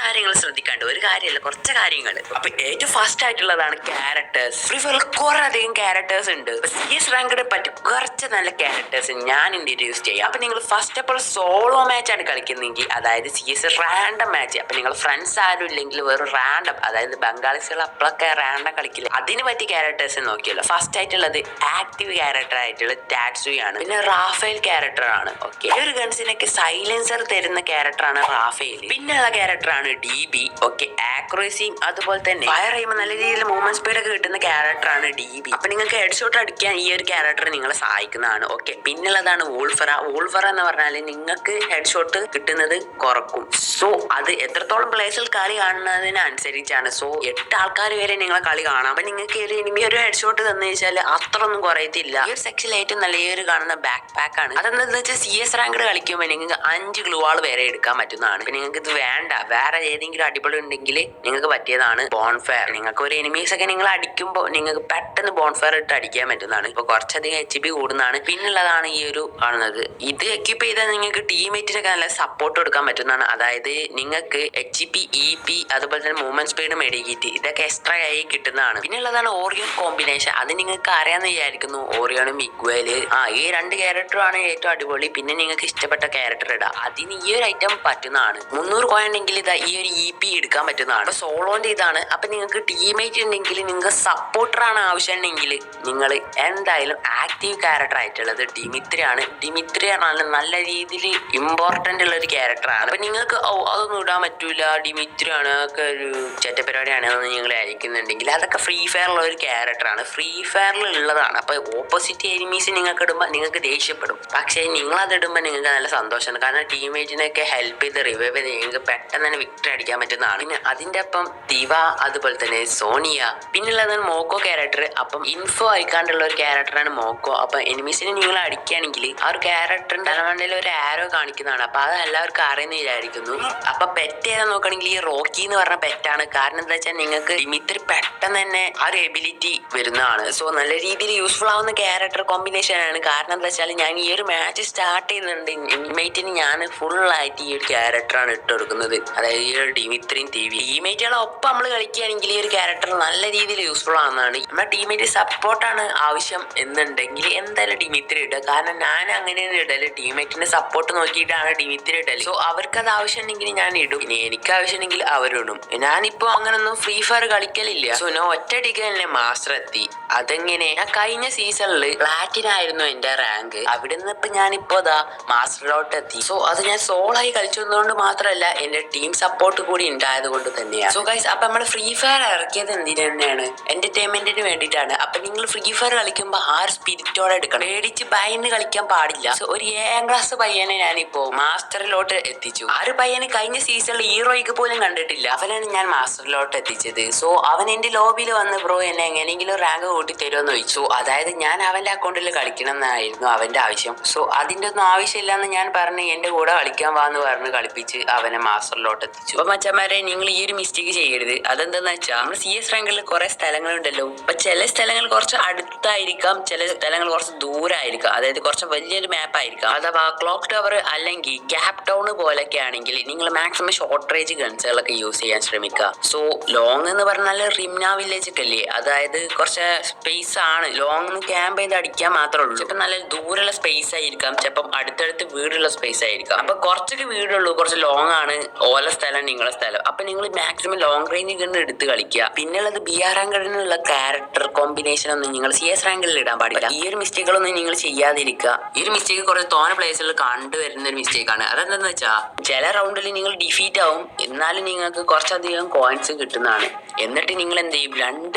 കാര്യങ്ങൾ ശ്രദ്ധിക്കാണ്ട്, ഒരു കാര്യമല്ല കുറച്ച് കാര്യങ്ങൾ. അപ്പൊ ഏറ്റവും ഫസ്റ്റ് ആയിട്ടുള്ളതാണ് ക്യാരക്ടേഴ്സ്. ഫ്രീ ഫയറിൽ കുറെ അധികം ക്യാരക്ടേഴ്സ് ഉണ്ട്. CS റാങ്കിനെ പറ്റി കുറച്ച് നല്ല ക്യാരക്ടേഴ്സ് ഞാൻ ഇൻട്രൊഡ്യൂസ് ചെയ്യാം. അപ്പൊ നിങ്ങൾ first of all solo match ആണ് കളിക്കുന്നെങ്കിൽ, അതായത് CS റാൻഡം മാച്ച്. അപ്പൊ നിങ്ങൾ ഫ്രണ്ട്സ് ആരും ഇല്ലെങ്കിൽ വെറും റാൻഡം, അതായത് ബംഗാളിസുകൾ അപ്പോഴൊക്കെ റാൻഡം കളിക്കില്ല, അതിന് പറ്റിയ ക്യാരക്ടേഴ്സ് നോക്കിയല്ലോ. ഫസ്റ്റ് ആയിട്ടുള്ളത് ആക്റ്റീവ് ക്യാരക്ടർ ആയിട്ടുള്ള ടാക്സുയി ആണ്. പിന്നെ റാഫേൽ ക്യാരക്ടർ ആണ്. ഓക്കെ, ഒരു ഗൺസിനൊക്കെ സൈലൻസർ തരുന്ന ക്യാരക്ടറാണ് റാഫേൽ. പിന്നെയുള്ള ക്യാരക്ടറാണ് DB. ഓക്കെ, ആക്യുറസിയും അതുപോലെ തന്നെ ഫയർ ചെയ്യുമ്പോൾ നല്ല രീതിയിൽ മൂവ്മെന്റ് സ്പീഡ് ഒക്കെ കിട്ടുന്ന ക്യാരക്ടറാണ് DB. അപ്പൊ നിങ്ങൾക്ക് ഹെഡ് ഷോട്ട് അടിക്കാൻ ഈ ഒരു ക്യാരക്ടർ നിങ്ങളെ സഹായിക്കുന്നതാണ്. ഓക്കെ, പിന്നുള്ളതാണ് വോൾഫറ. വോൾഫറ എന്ന് പറഞ്ഞാൽ നിങ്ങൾക്ക് ഹെഡ് ഷോട്ട് കിട്ടുന്നത് കുറക്കും. സോ അത് എത്രത്തോളം പ്ലേസിൽ കളി കാണുന്നതിനനുസരിച്ചാണ്. സോ 8 ആൾക്കാർ വരെ നിങ്ങളെ കളി കാണാം. അപ്പൊ നിങ്ങൾക്ക് ഒരു എനിമി ഒരു ഹെഡ് ഷോട്ട് തന്നു വെച്ചാൽ അത്ര ഒന്നും കുറയത്തില്ല. ഈ ഒരു സെക്ഷനിൽ ഏറ്റവും നല്ല ഈ ഒരു കാണുന്ന ബാക്ക് പാക്ക് ആണ്. അതെന്താണെന്ന് വെച്ചാൽ CS റാങ്ക് കളിക്കുമ്പോൾ നിങ്ങൾക്ക് 5 ഗ്ലൂ വാൾ വരെ എടുക്കാൻ പറ്റുന്നതാണ്. പിന്നെ നിങ്ങൾക്ക് ഇത് വേണ്ട, വേറെ ഏതെങ്കിലും അടിപൊളി ഉണ്ടെങ്കിൽ നിങ്ങൾക്ക് പറ്റിയതാണ് ബോൺഫയർ. നിങ്ങൾക്ക് ഒരു എനിമീസ് ഒക്കെ നിങ്ങൾ അടിക്കുമ്പോൾ നിങ്ങൾക്ക് പെട്ടെന്ന് ബോൺഫയർ ഇട്ട് അടിക്കാൻ പറ്റുന്നതാണ്. ഇപ്പൊ കുറച്ചധികം HP കൂടുന്നതാണ്. പിന്നുള്ളതാണ് ഈ ഒരു കാണുന്നത്. ഇത് എക്യൂപ്പ് ചെയ്താൽ നിങ്ങൾക്ക് ടീമേറ്റിനൊക്കെ നല്ല സപ്പോർട്ട് കൊടുക്കാൻ പറ്റുന്നതാണ്. അതായത് നിങ്ങൾക്ക് HP, EP അതുപോലെ തന്നെ മൂവ്മെന്റ് സ്പീഡ്, മെഡിക്കിറ്റ് ഇതൊക്കെ എക്സ്ട്രാ ആയി കിട്ടുന്നതാണ്. പിന്നുള്ളതാണ് ഓറിയോൺ കോമ്പിനേഷൻ. അത് നിങ്ങൾക്ക് അറിയാമെന്ന് വിചാരിക്കുന്നു. ഓറിയോണും മിഗ്വല്, ഈ 2 ക്യാരക്ടറും ആണ് ഏറ്റവും അടിപൊളി. പിന്നെ നിങ്ങൾക്ക് ഇഷ്ടപ്പെട്ട ക്യാരക്ടർ ഇടാം. അതിന് ഈ ഒരു ഐറ്റം പറ്റുന്നതാണ്. 300 കോയിൻ ഉണ്ടെങ്കിൽ ഇതാ ഈ ഒരു EP എടുക്കാൻ പറ്റുന്നതാണ്. അപ്പൊ സോളോന്റെ ഇതാണ്. അപ്പൊ നിങ്ങൾക്ക് ടീമേറ്റ് ഉണ്ടെങ്കിൽ, നിങ്ങൾക്ക് സപ്പോർട്ടർ ആണ് ആവശ്യമുണ്ടെങ്കിൽ, നിങ്ങൾ എന്തായാലും ആക്റ്റീവ് ക്യാരക്ടർ ആയിട്ടുള്ളത് ഡിമിത്രി ആണ്. ഡിമിത്രി ആണ് നല്ല രീതിയിൽ ഇമ്പോർട്ടന്റ് ഉള്ള ഒരു ക്യാരക്ടറാണ്. അപ്പൊ നിങ്ങൾക്ക് അതൊന്നും ഇടാൻ പറ്റൂല, ഡിമിത്രി ആണ് ഒക്കെ ഒരു ചെറ്റപ്പരിപാടിയാണെന്ന് നിങ്ങൾ അയക്കുന്നുണ്ടെങ്കിൽ, അതൊക്കെ ഫ്രീ ഫയറിലുള്ള ഒരു ക്യാരക്ടറാണ്, ഫ്രീ ഫയറിൽ ഉള്ളതാണ്. അപ്പൊ ഓപ്പോസിറ്റ് എനിമീസ് നിങ്ങൾക്ക് ഇടുമ്പോൾ നിങ്ങൾക്ക് ദേഷ്യപ്പെടും. പക്ഷേ നിങ്ങൾ അത് ഇടുമ്പോൾ നിങ്ങൾക്ക് നല്ല സന്തോഷമാണ്. കാരണം ടീമേറ്റിനൊക്കെ ഹെൽപ്പ് ചെയ്ത് റിവൈവ് ചെയ്ത് നിങ്ങൾക്ക് പെട്ടെന്ന് തന്നെ വിക്ടറി അടിക്കാൻ പറ്റുന്നതാണ്. പിന്നെ അതിന്റെ ഒപ്പം ദിവ, അതുപോലെ തന്നെ സോണിയ, പിന്നുള്ളതാണ് മോക്കോ ക്യാരക്ടർ. അപ്പം ഇൻഫോ അയക്കാണ്ടുള്ള ഒരു ക്യാരക്ടറാണ് മോക്കോ. അപ്പൊ എനിമീസിനെ നിങ്ങൾ അടിക്കുകയാണെങ്കിൽ ആ ഒരു ക്യാരക്ടറിന്റെ തലമണ്ടയിൽ ഒരു ആരോ കാണിക്കുന്നതാണ്. അപ്പൊ അത് എല്ലാവർക്കും അറിയുന്ന വിചാരിക്കുന്നു. അപ്പൊ പെറ്റ് ഏതാ നോക്കുകയാണെങ്കിൽ ഈ റോക്കി എന്ന് പറഞ്ഞ പെറ്റാണ്. കാരണം എന്താ വെച്ചാൽ നിങ്ങൾക്ക് ഡിമിത്രി പെട്ടെന്ന് തന്നെ ആ ഒരു എബിലിറ്റി വരുന്നതാണ്. സോ നല്ല രീതിയിൽ യൂസ്ഫുൾ ആവുന്ന ക്യാരക്ടർ കോമ്പിനേഷൻ ആണ്. കാരണം എന്താ വെച്ചാൽ ഞാൻ ഈ ഒരു മാച്ച് സ്റ്റാർട്ട് ചെയ്യുന്നുണ്ട്, ടീമേറ്റിന് ഞാൻ ഫുൾ ആയിട്ട് ഈ ഒരു ക്യാരക്ടറാണ് ഇട്ട് കൊടുക്കുന്നത്. അതായത് ഈ ഒരു ഡിമിത്രിയും ടീമേറ്റുകളെ ഒപ്പം നമ്മൾ കളിക്കുകയാണെങ്കിൽ ഈ ഒരു ക്യാരക്ടർ നല്ല രീതിയിൽ യൂസ്ഫുൾ ആവുന്നതാണ്. നമ്മുടെ ടീമേറ്റ് സപ്പോർട്ടാണ് ആവശ്യം എന്നുണ്ടെങ്കിൽ എന്തായാലും ഡിമിത്രി ഇടുക. കാരണം ഞാൻ അങ്ങനെയാണ് ഇടല്, ടീമേറ്റിന്റെ സപ്പോർട്ട് നോക്കിയിട്ടാണ് ഡിമിത്രി ഇടല്. സോ അവർക്ക് അത് ആവശ്യമുണ്ടെങ്കിൽ ഞാൻ ഇടും, ഇനി എനിക്ക് ആവശ്യമുണ്ടെങ്കിൽ അവരിടും. ഞാനിപ്പോ അങ്ങനൊന്നും ഫ്രീ ഫയർ കളിക്കലില്ല. സോ ഞാൻ ഒറ്റയടിക്ക് തന്നെ മാസ്റ്റർ എത്തി. അതെങ്ങനെ, ഞാൻ കഴിഞ്ഞ സീസണിൽ പ്ലാറ്റിനം ആയിരുന്നു എന്റെ റാങ്ക്. അവിടെ നിന്ന് ഇപ്പൊ ഞാനിപ്പോ മാസ്റ്ററിലോട്ട് എത്തി. സോ അത് ഞാൻ സോളായി കളിച്ചതുകൊണ്ട് മാത്രമല്ല, എന്റെ ടീം സപ്പോർട്ട് കൂടി ഉണ്ടായത് കൊണ്ട് തന്നെയാണ്. സോ ഗൈസ്, അപ്പൊ നമ്മൾ ഫ്രീ ഫയർ ഇറക്കിയത് എന്തിനു തന്നെയാണ്, എന്റർടൈൻമെന്റിന് വേണ്ടിയിട്ടാണ്. അപ്പൊ നിങ്ങൾ ഫ്രീ ഫയർ കളിക്കുമ്പോൾ ആ ഒരു സ്പിരിറ്റോടെ എടുക്കണം, പേടിച്ച് ഭയന്ന് കളിക്കാൻ പാടില്ല. സോ ഒരു 7ാം ക്ലാസ് പയ്യനെ ഞാനിപ്പോ മാസ്റ്ററിലോട്ട് എത്തിച്ചു. ആ ഒരു പയ്യന് കഴിഞ്ഞ സീസണിൽ ഹീറോയ്ക്ക് പോലും കണ്ടിട്ടില്ല, അവനാണ് ഞാൻ മാസ്റ്ററിലോട്ട് എത്തിച്ചത്. സോ അവൻ എന്റെ ലോബിയിൽ വന്ന് ബ്രോ എന്നെ എങ്ങനെയെങ്കിലും റാങ്ക് കൂട്ടി തരുമെന്ന് ചോദിച്ചു. അതായത് ഞാൻ അവന്റെ അക്കൗണ്ടിൽ കളിക്കണം എന്നായിരുന്നു അവന്റെ ആവശ്യം. സോ അതിന്റെ ഒന്നും ആവശ്യമില്ല എന്ന് ഞാൻ പറഞ്ഞ് എന്റെ കൂടെ കളിക്കാൻ വാന്ന് പറഞ്ഞ് കളിപ്പിച്ച് അവനെ മാസ്റ്ററിലോട്ട് എത്തിച്ചു. അപ്പൊ മച്ചന്മാരെ, നിങ്ങൾ ഈ ഒരു മിസ്റ്റേക്ക് ചെയ്യരുത്. അതെന്താന്ന് വെച്ചാൽ നമ്മൾ CS റാങ്കിൽ കുറെ സ്ഥലങ്ങളുണ്ടല്ലോ. അപ്പൊ ചില സ്ഥലങ്ങൾ കുറച്ച് അടുത്തായിരിക്കാം, ചില സ്ഥലങ്ങൾ കുറച്ച് ദൂരമായിരിക്കാം. അതായത് കുറച്ച് വലിയൊരു മാപ്പ് ആയിരിക്കാം. അഥവാ ക്ലോക്ക് ടവർ അല്ലെങ്കിൽ ക്യാപ് ടൗൺ പോലൊക്കെ ആണെങ്കിൽ നിങ്ങൾ മാക്സിമം ഷോർട്ട് റേഞ്ച് ഗൺസുകളൊക്കെ യൂസ് ചെയ്യാൻ ശ്രമിക്കുക. സോ ലോങ് എന്ന് പറഞ്ഞാൽ റിംന വില്ലേജ് ഒക്കെ അല്ലേ, അതായത് കുറച്ച് സ്പേസ് ആണ്. ലോങ് ക്യാമ്പ് ചെയ്ത് അടിക്കാൻ മാത്രമേ ഉള്ളൂ. ചിലപ്പോൾ നല്ല ദൂരമുള്ള സ്പേസ് ആയിരിക്കാം, ചിലപ്പം അടുത്തടുത്ത് വീടുള്ള സ്പേസ് ആയിരിക്കാം. അപ്പൊ കുറച്ചൊക്കെ വീടുള്ളൂ, കുറച്ച് ലോങ് ആണ് ഓല സ്ഥലം, നിങ്ങളെ സ്ഥലം. അപ്പൊ നിങ്ങൾ മാക്സിമം ലോങ് റേഞ്ച് ഗണ്ണ് എടുത്ത് കളിക്കുക. പിന്നുള്ളത് BR റാങ്കിനുള്ള ക്യാരക്ടർ കോമ്പിനേഷൻ ഒന്നും നിങ്ങൾ CS റാങ്കിൽ ഇടാൻ പാടില്ല. ഈ ഒരു മിസ്റ്റേക്കുകളൊന്നും നിങ്ങൾ ചെയ്യാതിരിക്കുക. ഈ ഒരു മിസ്റ്റേക്ക് കുറച്ച് തോന പ്ലേസുകളിൽ കണ്ടുവരുന്ന ഒരു മിസ്റ്റേക്ക് ആണ്. അതെന്താന്ന് വെച്ചാൽ ചില റൗണ്ടിൽ നിങ്ങൾ ഡിഫീറ്റ് ആവും, എന്നാലും നിങ്ങൾക്ക് കുറച്ചധികം കോയിൻസ് കിട്ടുന്നതാണ്. എന്നിട്ട് നിങ്ങൾ എന്ത് ചെയ്യും,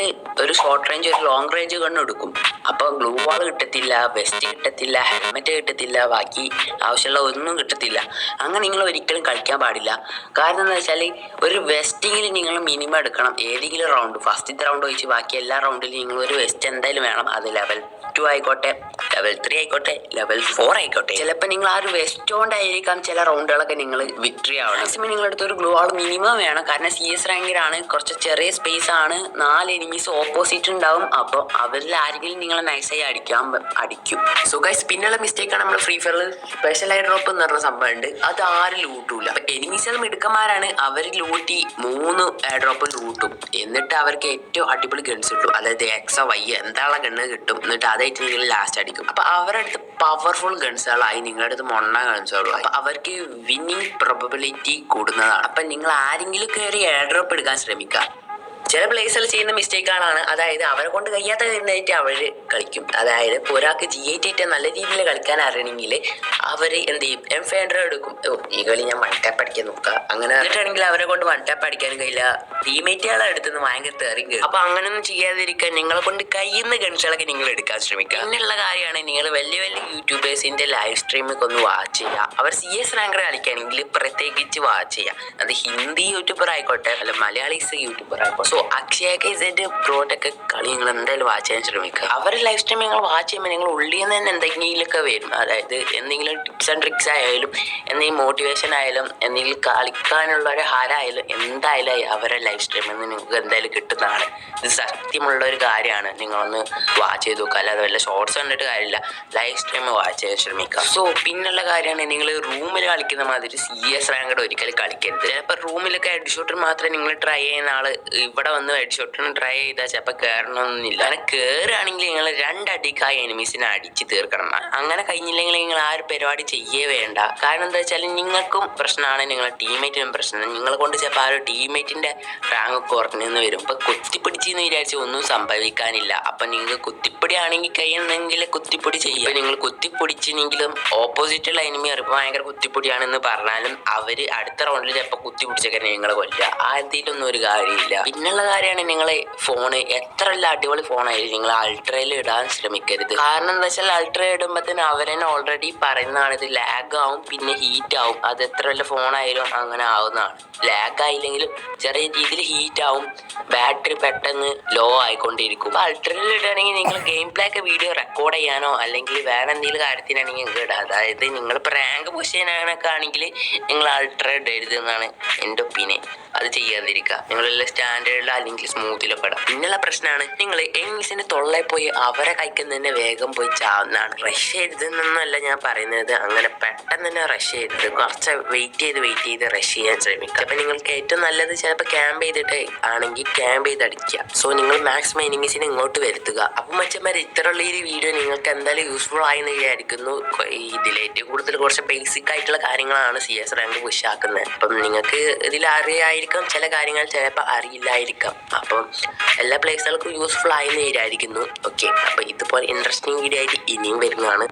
ഒരു ഷോർട്ട് റേഞ്ച് ഒരു ലോങ് റേഞ്ച് ഗണ്ണ് എടുക്കും. അപ്പൊ ഗ്ലൂ വാൾ കിട്ടത്തില്ല, വെസ്റ്റ് കിട്ടത്തില്ല, ഹെൽമെറ്റ് കിട്ടത്തില്ല, ബാക്കി ആവശ്യമുള്ള ഒന്നും കിട്ടത്തില്ല. അങ്ങനെ നിങ്ങൾ ഒരിക്കലും കളിക്കാൻ പാടില്ല. കാരണം എന്താ വെച്ചാൽ ഒരു വെസ്റ്റിങ്ങിൽ നിങ്ങൾ മിനിമം എടുക്കണം. ഏതെങ്കിലും റൗണ്ട്, ഫസ്റ്റത്തെ റൗണ്ട് ഒഴിച്ച് ബാക്കി എല്ലാ റൗണ്ടിലും നിങ്ങൾ ഒരു വെസ്റ്റ് എന്തായാലും വേണം. അത് ലെവൽ 2 ആയിക്കോട്ടെ, ലെവൽ 3 ആയിക്കോട്ടെ, ലെവൽ 4 ആയിക്കോട്ടെ. ചിലപ്പോൾ നിങ്ങൾ ആ ഒരു വെസ്റ്റ് കൊണ്ടായിരിക്കാം ചില റൗണ്ടുകളൊക്കെ നിങ്ങൾ വിക്ടറി ആവണം. മാക്സിമം നിങ്ങളടുത്ത് ഒരു ഗ്ലൂ വാൾ മിനിമം വേണം. കാരണം CS റാങ്കിലാണ്, കുറച്ച് ചെറിയ സ്പേസ് ആണ്, 4 എനിമീസ് ഓപ്പോസിറ്റ് ഉണ്ടാവും. അപ്പോൾ അവരിൽ ആരെങ്കിലും നിങ്ങളെ നൈസായി അടിക്കും. സോ ഗൈസ്, പിന്നുള്ള മിസ്റ്റേക്ക് ആണ് നമ്മൾ ഫ്രീ ഫയറിൽ സ്പെഷ്യൽ ആയി ഡ്രോപ്പ് എന്ന് പറഞ്ഞ സംഭവം ഉണ്ട്. അത് ആരും ലൂട്ടൂല. അപ്പൊ എനിമീസ് മിടുക്കന്മാരാണ്, അങ്ങനെയാണ് അവർ ലൂട്ടി 3 എയർ ഡ്രോപ്പ് ലൂട്ടും. എന്നിട്ട് അവർക്ക് ഏറ്റവും അടിപൊളി ഗൺസ് കിട്ടും. അതായത് എക്സോ വൈ എന്താണ് ഗണ്ണ് കിട്ടും. എന്നിട്ട് അതായിട്ട് നിങ്ങൾ ലാസ്റ്റ് അടിക്കും. അപ്പൊ അവരുടെ അടുത്ത് പവർഫുൾ ഗൺസുകളായി നിങ്ങളുടെ അടുത്ത് മൊണ്ണ ഗൺസുകളായി. അപ്പൊ അവർക്ക് വിന്നിങ് പ്രോബബിലിറ്റി കൂടുന്നതാണ്. അപ്പൊ നിങ്ങൾ ആരെങ്കിലും കയറി എയർ ഡ്രോപ്പ് എടുക്കാൻ ശ്രമിക്കുക. ചില പ്ലേസിൽ ചെയ്യുന്ന മിസ്റ്റേക്കുകളാണ്. അതായത് അവരെ കൊണ്ട് കഴിയാത്ത കാര്യമായിട്ട് അവര് കളിക്കും. അതായത് ഇപ്പോൾ ഒരാൾക്ക് G8 നല്ല രീതിയിൽ കളിക്കാൻ അറിയണമെങ്കിൽ അവര് എന്ത് ചെയ്യും, M500 എടുക്കും. ഈ കളി ഞാൻ വൺ ടാപ്പ് അടിക്കാൻ നോക്കുക. അങ്ങനെ എന്നിട്ടാണെങ്കിൽ അവരെ കൊണ്ട് വൺ ടാപ്പ് അടിക്കാനും കഴിയില്ല. ടീമേറ്റുകളെ അടുത്തുനിന്ന് ഭയങ്കര തെറിങ്. അപ്പൊ അങ്ങനെയൊന്നും ചെയ്യാതിരിക്കാൻ നിങ്ങളെ കൊണ്ട് കഴിയുന്ന ഗൺസുകളൊക്കെ നിങ്ങൾ എടുക്കാൻ ശ്രമിക്കുക. പിന്നെയുള്ള കാര്യമാണ് നിങ്ങൾ വലിയ വലിയ യൂട്യൂബേഴ്സിന്റെ ലൈവ് സ്ട്രീമൊക്കെ ഒന്ന് വാച്ച് ചെയ്യുക. അവർ CS റാങ്കർ കളിക്കുകയാണെങ്കിൽ പ്രത്യേകിച്ച് വാച്ച് ചെയ്യുക. അത് ഹിന്ദി യൂട്യൂബർ ആയിക്കോട്ടെ, അല്ല മലയാളീസ് യൂട്യൂബർ ആയിക്കോട്ടെ. അക്ഷയ കൈസന്റെ ബ്രോഡൊക്കെ കളി നിങ്ങൾ എന്തായാലും വാച്ച് ചെയ്യാൻ ശ്രമിക്കുക. അവരുടെ ലൈവ് സ്ട്രീം നിങ്ങൾ വാച്ച് ചെയ്യുമ്പോൾ നിങ്ങൾ ഉള്ളിൽ നിന്ന് തന്നെ എന്തെങ്കിലുമൊക്കെ വരും. അതായത് എന്തെങ്കിലും ടിപ്സ് ആൻഡ് ട്രിക്സ് ആയാലും, എന്തെങ്കിലും മോട്ടിവേഷൻ ആയാലും, എന്തെങ്കിലും കളിക്കാനുള്ള ഒരു ഹാരായാലും എന്തായാലും അവരുടെ ലൈവ് സ്ട്രീമിൽ നിന്ന് നിങ്ങൾക്ക് എന്തായാലും കിട്ടുന്നതാണ്. ഇത് സത്യമുള്ള ഒരു കാര്യമാണ്. നിങ്ങളൊന്ന് വാച്ച് ചെയ്ത് നോക്കുക. അല്ലാതെ വല്ല ഷോർട്സ് കണ്ടിട്ട് കാര്യമില്ല, ലൈവ് സ്ട്രീം വാച്ച് ചെയ്യാൻ ശ്രമിക്കുക. സോ പിന്നുള്ള കാര്യമാണ്, നിങ്ങൾ റൂമിൽ കളിക്കുന്ന മാതിരി CS റാങ്കഡ് ഒരിക്കലും കളിക്കരുത്. ചിലപ്പോൾ റൂമിലൊക്കെ ഹെഡ് ഷോട്ടർ മാത്രമേ നിങ്ങൾ ട്രൈ ചെയ്യുന്ന ആള് ഇവിടെ വന്ന് ഹെഡ് ഷോട്ടിന് ട്രൈ ചെയ്താൽ ചിലപ്പോൾ കയറണമെന്നില്ല. അങ്ങനെ കയറുകയാണെങ്കിൽ നിങ്ങൾ 2 അടിക്കായി എനിമീസിനെ അടിച്ച് തീർക്കണം. അങ്ങനെ കഴിഞ്ഞില്ലെങ്കിൽ നിങ്ങൾ ആ ഒരു പരിപാടി ചെയ്യേ വേണ്ട. കാരണം എന്താ വെച്ചാൽ നിങ്ങൾക്കും പ്രശ്നമാണ്, നിങ്ങളുടെ ടീമേറ്റിനും പ്രശ്നമാണ്. നിങ്ങളെ കൊണ്ട് ചിലപ്പോൾ ആ ഒരു ടീമേറ്റിന്റെ റാങ്ക് കുറഞ്ഞെന്ന് വരും. ഇപ്പൊ കുത്തിപ്പിടിച്ചെന്ന് വിചാരിച്ച് ഒന്നും സംഭവിക്കാനില്ല. അപ്പൊ നിങ്ങൾ കുത്തിപ്പിടിയാണെങ്കിൽ കഴിയുന്നെങ്കിൽ കുത്തിപ്പൊടി ചെയ്യുക. നിങ്ങൾ കുത്തിപ്പൊടിച്ചെങ്കിലും ഓപ്പോസിറ്റുള്ള എനിമി അറിയുമ്പോൾ ഭയങ്കര കുത്തിപ്പൊടിയാണെന്ന് പറഞ്ഞാലും അവര് അടുത്ത റൗണ്ടിൽ ചിലപ്പോൾ കുത്തിപ്പിടിച്ചൊക്കെ നിങ്ങളെ കൊല്ലുക. അതിലൊന്നും ഒരു കാര്യമില്ല. പിന്നുള്ള കാര്യമാണ്, നിങ്ങളെ ഫോണ് എത്ര അടിപൊളി ഫോണായാലും നിങ്ങൾ അൾട്രയിൽ ഇടാൻ ശ്രമിക്കരുത്. കാരണം എന്താ വെച്ചാൽ അൾട്ര ഇടുമ്പോൾ തന്നെ അവരെന്നെ ഓൾറെഡി പറയുന്നതാണ് ഇത് ലാഗ് ആവും, പിന്നെ ഹീറ്റ് ആവും. അത് എത്ര വലിയ ഫോണായാലും അങ്ങനെ ആവുന്നതാണ്. ലാഗ് ആയില്ലെങ്കിലും ചെറിയ രീതിയിൽ ഹീറ്റ് ആവും, ബാറ്ററി പെട്ടെന്ന് ലോ ആയിക്കൊണ്ടിരിക്കും. അൾട്രയിൽ ഇടുകയാണെങ്കിൽ നിങ്ങൾ ഗെയിം പ്ലേ ഒക്കെ വീഡിയോ റെക്കോർഡ് ചെയ്യാനോ അല്ലെങ്കിൽ വേറെ എന്തെങ്കിലും കാര്യത്തിനാണെങ്കിൽ നിങ്ങൾക്ക് ഇടാം. അതായത് നിങ്ങളിപ്പോൾ റാങ്ക് പുഷ് ചെയ്യാനൊക്കെ ആണെങ്കിൽ നിങ്ങൾ അൾട്ര ഇടരുത് എന്നാണ് എൻ്റെ ഒപ്പീനിയൻ. അത് ചെയ്യാതിരിക്കുക. നിങ്ങളെല്ലാം സ്റ്റാൻഡേർഡിൽ അല്ലെങ്കിൽ സ്മൂത്തിലൊക്കെ ഇടാം. പിന്നുള്ള പ്രശ്നമാണ്, നിങ്ങൾ എനിമീസിന്റെ തൊള്ളയിൽ പോയി അവരെ കഴിക്കുന്ന തന്നെ വേഗം പോയി ചാവുന്നതാണ്. റഷ് ചെയ്തതെന്നൊന്നുമല്ല ഞാൻ പറയുന്നത്, അങ്ങനെ പെട്ടെന്ന് തന്നെ റഷ് ചെയ്തത്. കുറച്ച് വെയിറ്റ് ചെയ്ത് റഷ് ചെയ്യാൻ ശ്രമിക്കുക. അപ്പൊ നിങ്ങൾക്ക് ഏറ്റവും നല്ലത് ചിലപ്പോൾ ക്യാമ്പ് ചെയ്തിട്ട് ആണെങ്കിൽ ക്യാമ്പ് ചെയ്ത് അടിക്കുക. സോ നിങ്ങൾ മാക്സിമം എനിമീസിനെ ഇങ്ങോട്ട് വരുത്തുക. അപ്പം മച്ചന്മാരെ, ഇത്രയുള്ള ഈ വീഡിയോ നിങ്ങൾക്ക് എന്തായാലും യൂസ്ഫുൾ ആയെന്ന് വിചാരിക്കുന്നു. ഇതിലേറ്റവും കൂടുതൽ കുറച്ച് ബേസിക് ആയിട്ടുള്ള കാര്യങ്ങളാണ് CS റാങ്ക് പുഷ് ആക്കുന്നത്. അപ്പം നിങ്ങൾക്ക് ഇതിൽ അറിയായിരിക്കും ചില കാര്യങ്ങൾ, ചിലപ്പോൾ അറിയില്ലായിരിക്കാം. അപ്പം എല്ലാ പ്ലേസുകൾക്കും യൂസ്ഫുൾ ആയെന്ന് വിചാരിക്കുന്നു. ഓക്കെ, അപ്പൊ ഇതുപോലെ ഇൻട്രസ്റ്റിംഗ് വീഡിയോ ആയിട്ട് ഇനിയും വരുന്നതാണ്.